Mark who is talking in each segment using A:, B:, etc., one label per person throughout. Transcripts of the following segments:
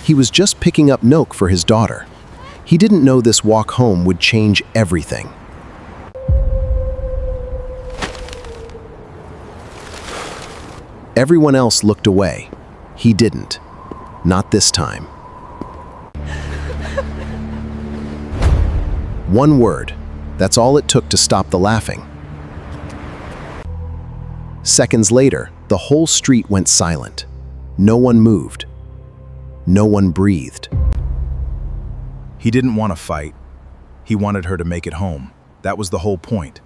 A: He was just picking up milk for his daughter. He didn't know this walk home would change everything. Everyone else looked away. He didn't. Not this time. One word. That's all it took to stop the laughing. Seconds later, the whole street went silent. No one moved. No one breathed.
B: He didn't want to fight. He wanted her to make it home. That was the whole point.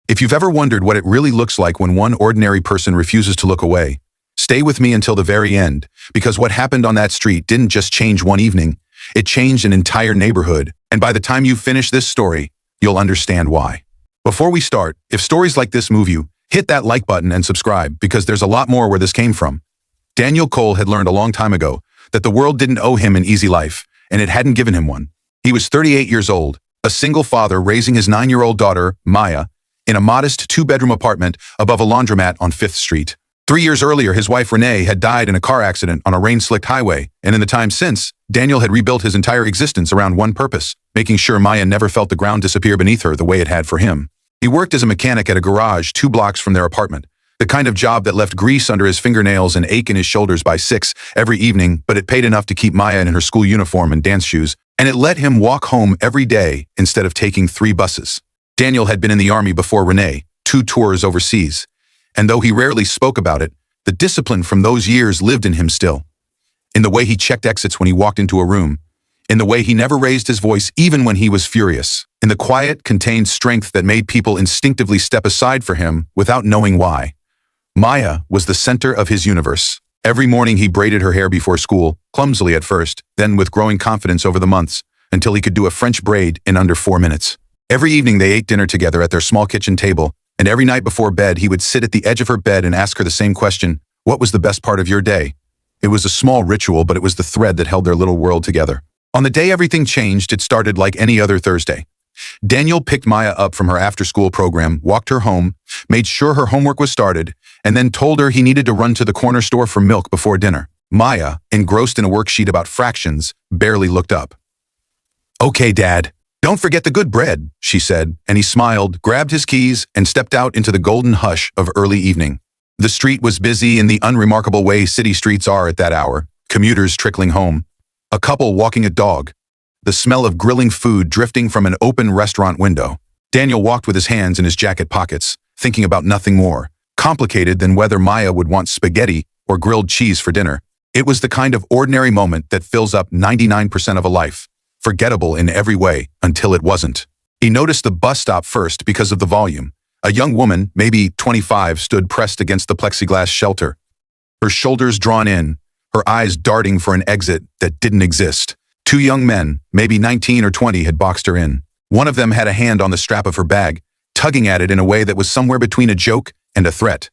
C: If you've ever wondered what it really looks like when one ordinary person refuses to look away, stay with me until the very end, because what happened on that street didn't just change one evening, it changed an entire neighborhood, and by the time you finish this story, you'll understand why. Before we start, if stories like this move you, hit that like button and subscribe, because there's a lot more where this came from. Daniel Cole had learned a long time ago that the world didn't owe him an easy life, and it hadn't given him one. He was 38 years old, a single father raising his 9-year-old daughter, Maya, in a modest 2-bedroom apartment above a laundromat on 5th Street. 3 years earlier, his wife Renee had died in a car accident on a rain-slicked highway, and in the time since, Daniel had rebuilt his entire existence around one purpose, making sure Maya never felt the ground disappear beneath her the way it had for him. He worked as a mechanic at a garage 2 blocks from their apartment, the kind of job that left grease under his fingernails and ache in his shoulders by 6 every evening, but it paid enough to keep Maya in her school uniform and dance shoes, and it let him walk home every day instead of taking 3 buses. Daniel had been in the Army before Renee, 2 tours overseas, and though he rarely spoke about it, the discipline from those years lived in him still. In the way he checked exits when he walked into a room, in the way he never raised his voice even when he was furious, in the quiet, contained strength that made people instinctively step aside for him without knowing why. Maya was the center of his universe. Every morning he braided her hair before school, clumsily at first, then with growing confidence over the months, until he could do a French braid in under 4 minutes. Every evening they ate dinner together at their small kitchen table, and every night before bed he would sit at the edge of her bed and ask her the same question, "What was the best part of your day?" It was a small ritual, but it was the thread that held their little world together. On the day everything changed, it started like any other Thursday. Daniel picked Maya up from her after-school program, walked her home, made sure her homework was started, and then told her he needed to run to the corner store for milk before dinner. Maya, engrossed in a worksheet about fractions, barely looked up. "Okay, Dad. Don't forget the good bread," she said, and he smiled, grabbed his keys, and stepped out into the golden hush of early evening. The street was busy in the unremarkable way city streets are at that hour, commuters trickling home, a couple walking a dog, the smell of grilling food drifting from an open restaurant window. Daniel walked with his hands in his jacket pockets, thinking about nothing more complicated than whether Maya would want spaghetti or grilled cheese for dinner. It was the kind of ordinary moment that fills up 99% of a life, forgettable in every way until it wasn't. He noticed the bus stop first because of the volume. A young woman, maybe 25, stood pressed against the plexiglass shelter, her shoulders drawn in, her eyes darting for an exit that didn't exist. 2 young men, maybe 19 or 20, had boxed her in. One of them had a hand on the strap of her bag, tugging at it in a way that was somewhere between a joke and a threat,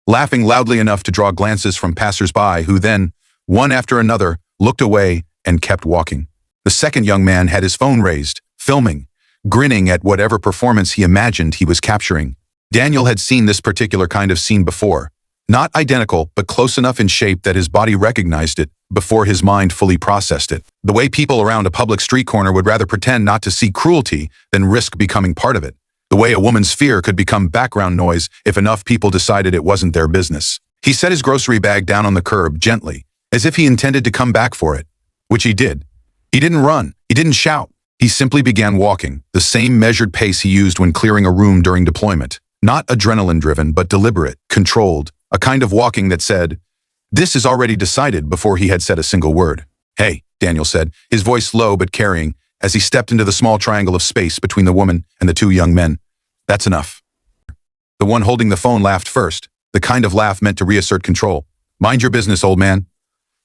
C: laughing loudly enough to draw glances from passers-by who then, one after another, looked away and kept walking. The second young man had his phone raised, filming, grinning at whatever performance he imagined he was capturing. Daniel had seen this particular kind of scene before. Not identical, but close enough in shape that his body recognized it before his mind fully processed it. The way people around a public street corner would rather pretend not to see cruelty than risk becoming part of it. The way a woman's fear could become background noise if enough people decided it wasn't their business. He set his grocery bag down on the curb gently, as if he intended to come back for it, which he did. He didn't run. He didn't shout. He simply began walking, the same measured pace he used when clearing a room during deployment. Not adrenaline-driven, but deliberate, controlled, a kind of walking that said, "This is already decided," before he had said a single word. "Hey," Daniel said, his voice low but carrying, as he stepped into the small triangle of space between the woman and the 2 young men. "That's enough." The one holding the phone laughed first, the kind of laugh meant to reassert control. "Mind your business, old man."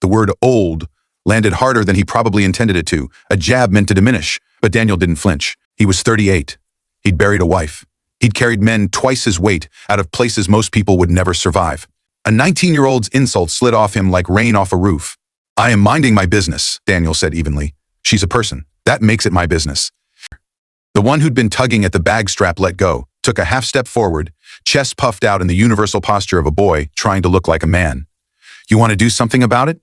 C: The word "old" landed harder than he probably intended it to, a jab meant to diminish, but Daniel didn't flinch. He was 38. He'd buried a wife. He'd carried men twice his weight out of places most people would never survive. A 19-year-old's insult slid off him like rain off a roof. "I am minding my business," Daniel said evenly. "She's a person. That makes it my business." The one who'd been tugging at the bag strap let go, took a half step forward, chest puffed out in the universal posture of a boy trying to look like a man. You want to do something about it?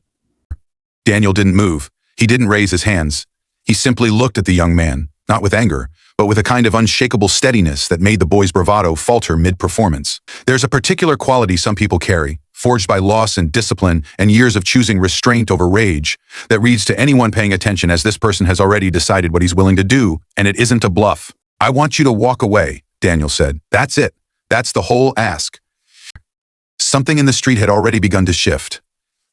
C: Daniel didn't move. He didn't raise his hands. He simply looked at the young man, not with anger, but with a kind of unshakable steadiness that made the boy's bravado falter mid-performance. There's a particular quality some people carry, forged by loss and discipline and years of choosing restraint over rage, that reads to anyone paying attention as this person has already decided what he's willing to do, and it isn't a bluff. I want you to walk away, Daniel said. That's it. That's the whole ask. Something in the street had already begun to shift.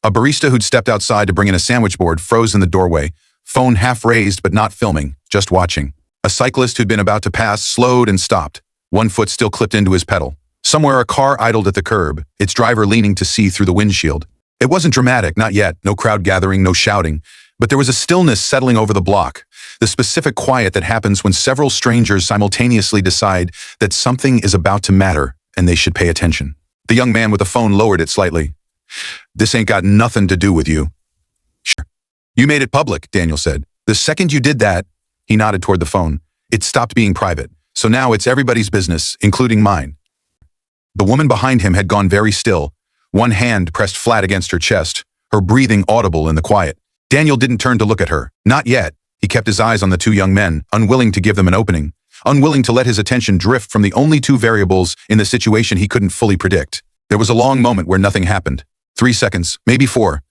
C: A barista who'd stepped outside to bring in a sandwich board froze in the doorway, phone half raised but not filming, just watching. A cyclist who'd been about to pass slowed and stopped, one foot still clipped into his pedal. Somewhere a car idled at the curb, its driver leaning to see through the windshield. It wasn't dramatic, not yet, no crowd gathering, no shouting, but there was a stillness settling over the block, the specific quiet that happens when several strangers simultaneously decide that something is about to matter and they should pay attention. The young man with the phone lowered it slightly. This ain't got nothing to do with you. Sure. You made it public, Daniel said. The second you did that, he nodded toward the phone, it stopped being private. So now it's everybody's business, including mine. The woman behind him had gone very still, one hand pressed flat against her chest, her breathing audible in the quiet. Daniel didn't turn to look at her. Not yet. He kept his eyes on the two young men, unwilling to give them an opening, unwilling to let his attention drift from the only two variables in the situation he couldn't fully predict. There was a long moment where nothing happened. 3 seconds, maybe 4.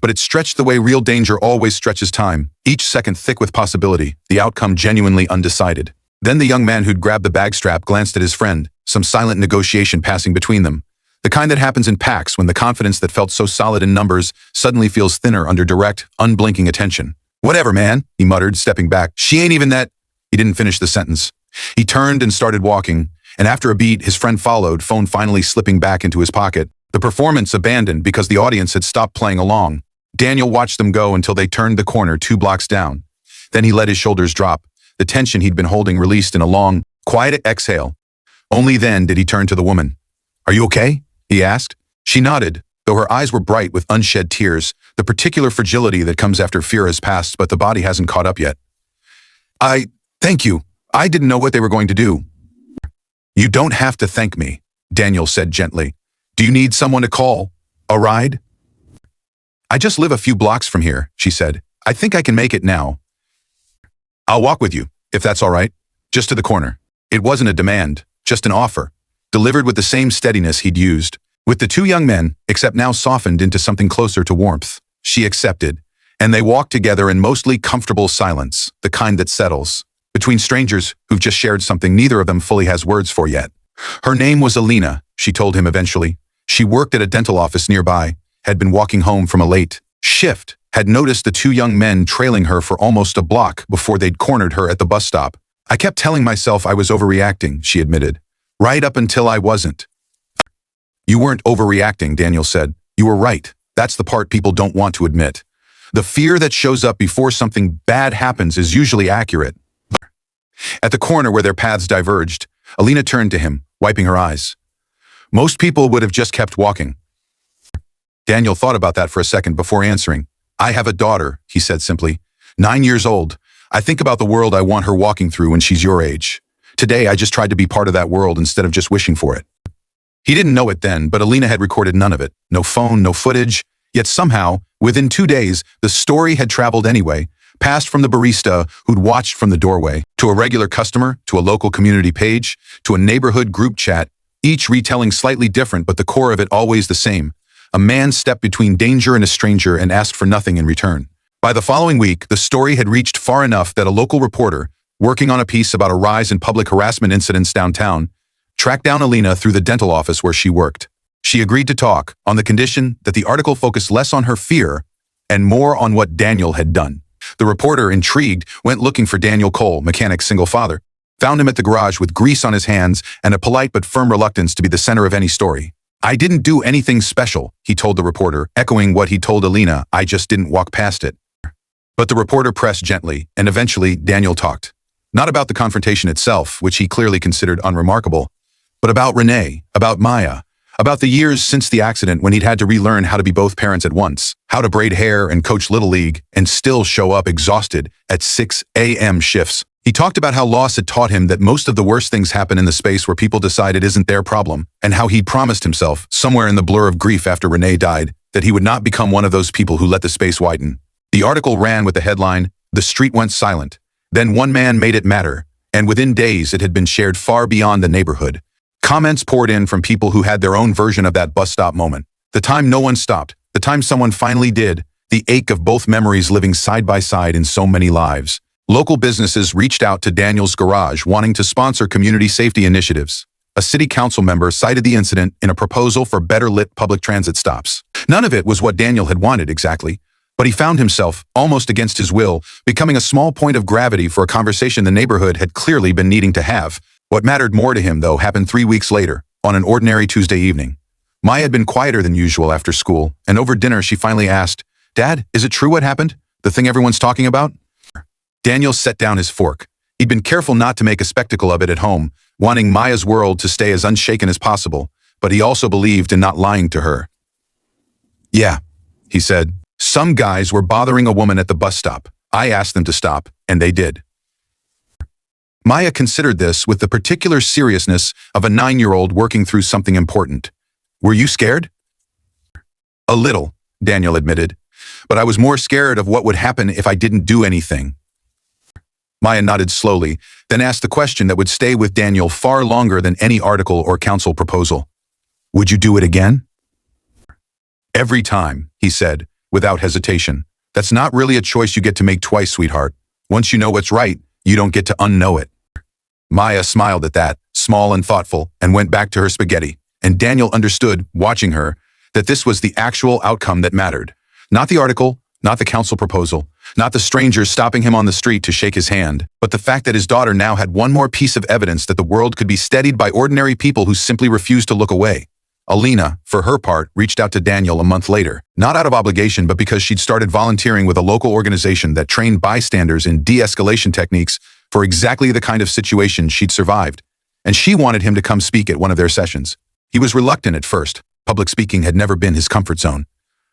C: But it stretched the way real danger always stretches time, each second thick with possibility, the outcome genuinely undecided. Then the young man who'd grabbed the bag strap glanced at his friend, some silent negotiation passing between them. The kind that happens in packs when the confidence that felt so solid in numbers suddenly feels thinner under direct, unblinking attention. Whatever, man, he muttered, stepping back. She ain't even that. He didn't finish the sentence. He turned and started walking, and after a beat, his friend followed, phone finally slipping back into his pocket. The performance abandoned because the audience had stopped playing along. Daniel watched them go until they turned the corner 2 blocks down. Then he let his shoulders drop, the tension he'd been holding released in a long, quiet exhale. Only then did he turn to the woman. Are you okay? He asked. She nodded, though her eyes were bright with unshed tears, the particular fragility that comes after fear has passed but the body hasn't caught up yet. Thank you. I didn't know what they were going to do. You don't have to thank me, Daniel said gently. Do you need someone to call? A ride? I just live a few blocks from here, she said. I think I can make it now. I'll walk with you, if that's all right. Just to the corner. It wasn't a demand, just an offer, delivered with the same steadiness he'd used. With the two young men, except now softened into something closer to warmth, she accepted, and they walked together in mostly comfortable silence, the kind that settles, between strangers who've just shared something neither of them fully has words for yet. Her name was Alina, she told him eventually. She worked at a dental office nearby, had been walking home from a late shift, had noticed the two young men trailing her for almost a block before they'd cornered her at the bus stop. I kept telling myself I was overreacting, she admitted, right up until I wasn't. You weren't overreacting, Daniel said. You were right. That's the part people don't want to admit. The fear that shows up before something bad happens is usually accurate. At the corner where their paths diverged, Alina turned to him, wiping her eyes. Most people would have just kept walking. Daniel thought about that for a second before answering. I have a daughter, he said simply. 9 years old. I think about the world I want her walking through when she's your age. Today, I just tried to be part of that world instead of just wishing for it. He didn't know it then, but Alina had recorded none of it. No phone, no footage. Yet somehow, within 2 days, the story had traveled anyway, passed from the barista who'd watched from the doorway, to a regular customer, to a local community page, to a neighborhood group chat, each retelling slightly different, but the core of it always the same. A man stepped between danger and a stranger and asked for nothing in return. By the following week, the story had reached far enough that a local reporter, working on a piece about a rise in public harassment incidents downtown, tracked down Alina through the dental office where she worked. She agreed to talk, on the condition that the article focused less on her fear and more on what Daniel had done. The reporter, intrigued, went looking for Daniel Cole, mechanic's single father, found him at the garage with grease on his hands and a polite but firm reluctance to be the center of any story. I didn't do anything special, he told the reporter, echoing what he told Alina. I just didn't walk past it. But the reporter pressed gently, and eventually Daniel talked. Not about the confrontation itself, which he clearly considered unremarkable, but about Renee, about Maya, about the years since the accident when he'd had to relearn how to be both parents at once, how to braid hair and coach Little League, and still show up exhausted at 6 a.m. shifts. He talked about how loss had taught him that most of the worst things happen in the space where people decide it isn't their problem, and how he'd promised himself, somewhere in the blur of grief after Renee died, that he would not become one of those people who let the space widen. The article ran with the headline, "The street went silent. Then one man made it matter," and within days it had been shared far beyond the neighborhood. Comments poured in from people who had their own version of that bus stop moment. The time no one stopped, the time someone finally did, the ache of both memories living side by side in so many lives. Local businesses reached out to Daniel's garage wanting to sponsor community safety initiatives. A city council member cited the incident in a proposal for better lit public transit stops. None of it was what Daniel had wanted exactly, but he found himself, almost against his will, becoming a small point of gravity for a conversation the neighborhood had clearly been needing to have. What mattered more to him, though, happened 3 weeks later, on an ordinary Tuesday evening. Maya had been quieter than usual after school, and over dinner she finally asked, "Dad, is it true what happened? The thing everyone's talking about?" Daniel set down his fork. He'd been careful not to make a spectacle of it at home, wanting Maya's world to stay as unshaken as possible, but he also believed in not lying to her. "Yeah," he said. "Some guys were bothering a woman at the bus stop. I asked them to stop, and they did." Maya considered this with the particular seriousness of a 9-year-old working through something important. "Were you scared?" "A little," Daniel admitted, "but I was more scared of what would happen if I didn't do anything." Maya nodded slowly, then asked the question that would stay with Daniel far longer than any article or council proposal. "Would you do it again?" "Every time," he said, without hesitation. "That's not really a choice you get to make twice, sweetheart. Once you know what's right, you don't get to unknow it." Maya smiled at that, small and thoughtful, and went back to her spaghetti. And Daniel understood, watching her, that this was the actual outcome that mattered. Not the article, not the council proposal, not the strangers stopping him on the street to shake his hand, but the fact that his daughter now had one more piece of evidence that the world could be steadied by ordinary people who simply refused to look away. Alina, for her part, reached out to Daniel a month later, not out of obligation but because she'd started volunteering with a local organization that trained bystanders in de-escalation techniques for exactly the kind of situation she'd survived. And she wanted him to come speak at one of their sessions. He was reluctant at first. Public speaking had never been his comfort zone.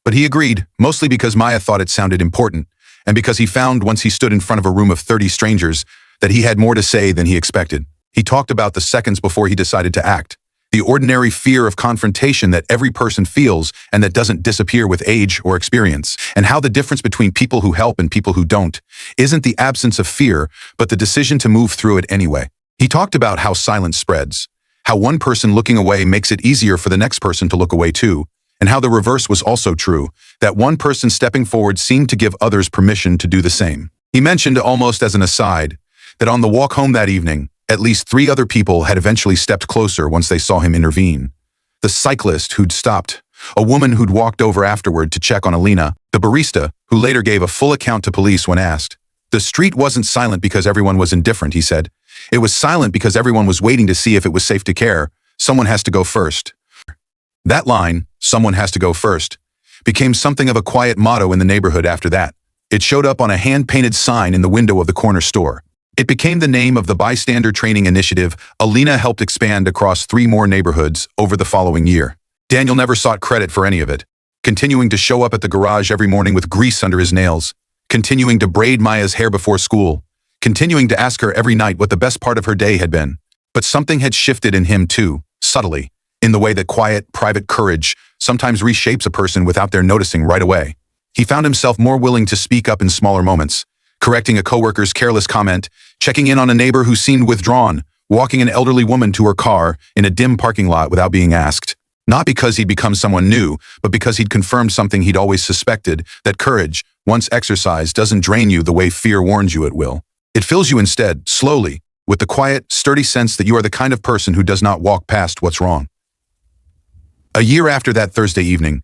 C: But he agreed, mostly because Maya thought it sounded important, and because he found once he stood in front of a room of 30 strangers that he had more to say than he expected. He talked about the seconds before he decided to act, the ordinary fear of confrontation that every person feels and that doesn't disappear with age or experience, and how the difference between people who help and people who don't isn't the absence of fear, but the decision to move through it anyway. He talked about how silence spreads, how one person looking away makes it easier for the next person to look away too, and how the reverse was also true, that one person stepping forward seemed to give others permission to do the same. He mentioned, almost as an aside, that on the walk home that evening, at least 3 other people had eventually stepped closer once they saw him intervene. The cyclist who'd stopped, a woman who'd walked over afterward to check on Alina, the barista, who later gave a full account to police when asked. The street wasn't silent because everyone was indifferent, he said. It was silent because everyone was waiting to see if it was safe to care. Someone has to go first. That line, "someone has to go first," became something of a quiet motto in the neighborhood after that. It showed up on a hand-painted sign in the window of the corner store. It became the name of the bystander training initiative Alina helped expand across 3 more neighborhoods over the following year. Daniel never sought credit for any of it, continuing to show up at the garage every morning with grease under his nails, continuing to braid Maya's hair before school, continuing to ask her every night what the best part of her day had been. But something had shifted in him too, subtly, in the way that quiet, private courage sometimes reshapes a person without their noticing right away. He found himself more willing to speak up in smaller moments, correcting a coworker's careless comment, checking in on a neighbor who seemed withdrawn, walking an elderly woman to her car in a dim parking lot without being asked. Not because he'd become someone new, but because he'd confirmed something he'd always suspected, that courage, once exercised, doesn't drain you the way fear warns you it will. It fills you instead, slowly, with the quiet, sturdy sense that you are the kind of person who does not walk past what's wrong. A year after that Thursday evening,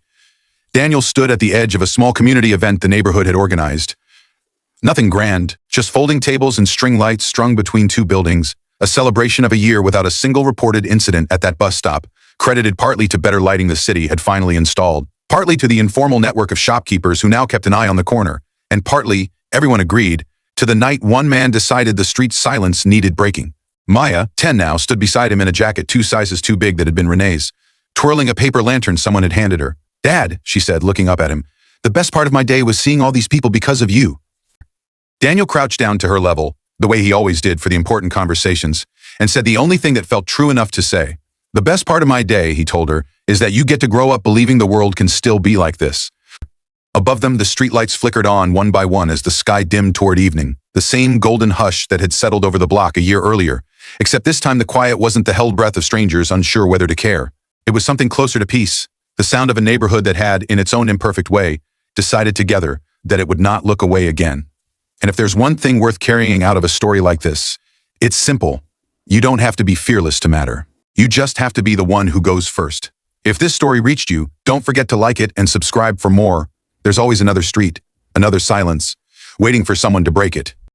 C: Daniel stood at the edge of a small community event the neighborhood had organized. Nothing grand, just folding tables and string lights strung between 2 buildings, a celebration of a year without a single reported incident at that bus stop, credited partly to better lighting the city had finally installed, partly to the informal network of shopkeepers who now kept an eye on the corner, and partly, everyone agreed, to the night one man decided the street's silence needed breaking. Maya, 10 now, stood beside him in a jacket 2 sizes too big that had been Renee's, twirling a paper lantern someone had handed her. "Dad," she said, looking up at him, "the best part of my day was seeing all these people because of you." Daniel crouched down to her level, the way he always did for the important conversations, and said the only thing that felt true enough to say. "The best part of my day," he told her, is that you get to grow up believing the world can still be like this. Above them, the streetlights flickered on one by one as the sky dimmed toward evening, the same golden hush that had settled over the block a year earlier, except this time the quiet wasn't the held breath of strangers unsure whether to care. It was something closer to peace, the sound of a neighborhood that had, in its own imperfect way, decided together that it would not look away again. And if there's one thing worth carrying out of a story like this, it's simple. You don't have to be fearless to matter. You just have to be the one who goes first. If this story reached you, don't forget to like it and subscribe for more. There's always another street, another silence, waiting for someone to break it.